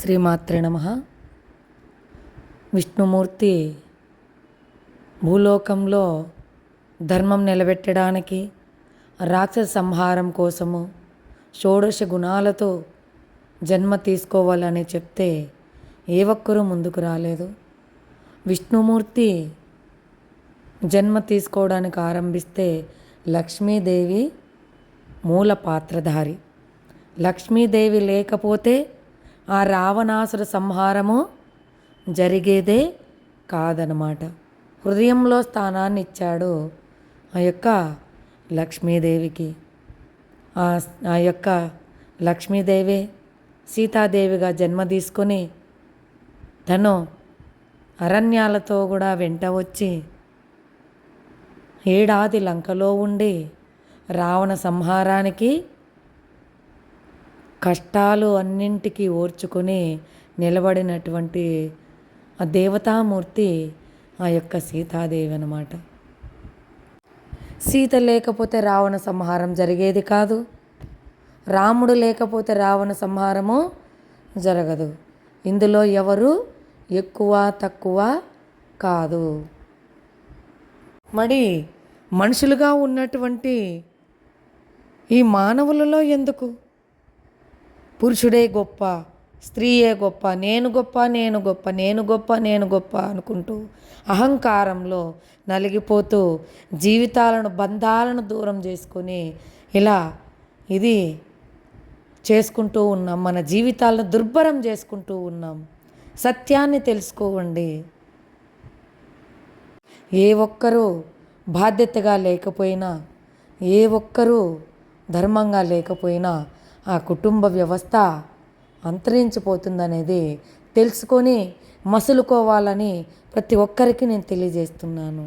శ్రీమాత్రే నమః. విష్ణుమూర్తి భూలోకంలో ధర్మం నిలబెట్టడానికి, రాక్షస సంహారం కోసము షోడశ గుణాలతో జన్మ తీసుకోవాలని చెప్తే ఏ ఒక్కరూ ముందుకు రాలేదు. విష్ణుమూర్తి జన్మ తీసుకోవడానికి ఆరంభిస్తే లక్ష్మీదేవి మూల పాత్రధారి. లక్ష్మీదేవి లేకపోతే ఆ రావణాసుర సంహారము జరిగేదే కాదనమాట. హృదయంలో స్థానాన్ని ఇచ్చాడు ఆ యొక్క లక్ష్మీదేవికి. ఆ యొక్క లక్ష్మీదేవి సీతాదేవిగా జన్మ తీసుకొని తను అరణ్యాలతో కూడా వెంట వచ్చి ఏడాది లంకలో ఉండి రావణ సంహారానికి కష్టాలు అన్నింటికీ ఓర్చుకొని నిలబడినటువంటి ఆ దేవతామూర్తి ఆ యొక్క సీతాదేవి అన్నమాట. సీత లేకపోతే రావణ సంహారం జరిగేది కాదు. రాముడు లేకపోతే రావణ సంహారము జరగదు. ఇందులో ఎవరు ఎక్కువ తక్కువ కాదు. మరి మనుషులుగా ఉన్నటువంటి ఈ మానవులలో ఎందుకు పురుషుడే గొప్ప, స్త్రీయే గొప్ప, నేను గొప్ప, నేను గొప్ప, నేను గొప్ప, నేను గొప్ప అనుకుంటూ అహంకారంలో నలిగిపోతూ జీవితాలను, బంధాలను దూరం చేసుకొని ఇలా ఇది చేసుకుంటూ ఉన్నాం. మన జీవితాలను దుర్భరం చేసుకుంటూ ఉన్నాం. సత్యాన్ని తెలుసుకోవండి. ఏ ఒక్కరూ బాధ్యతగా లేకపోయినా, ఏ ఒక్కరూ ధర్మంగా లేకపోయినా ఆ కుటుంబ వ్యవస్థ అంతరించిపోతుందనేది తెలుసుకొని మసులుకోవాలని ప్రతి ఒక్కరికి నేను తెలియజేస్తున్నాను.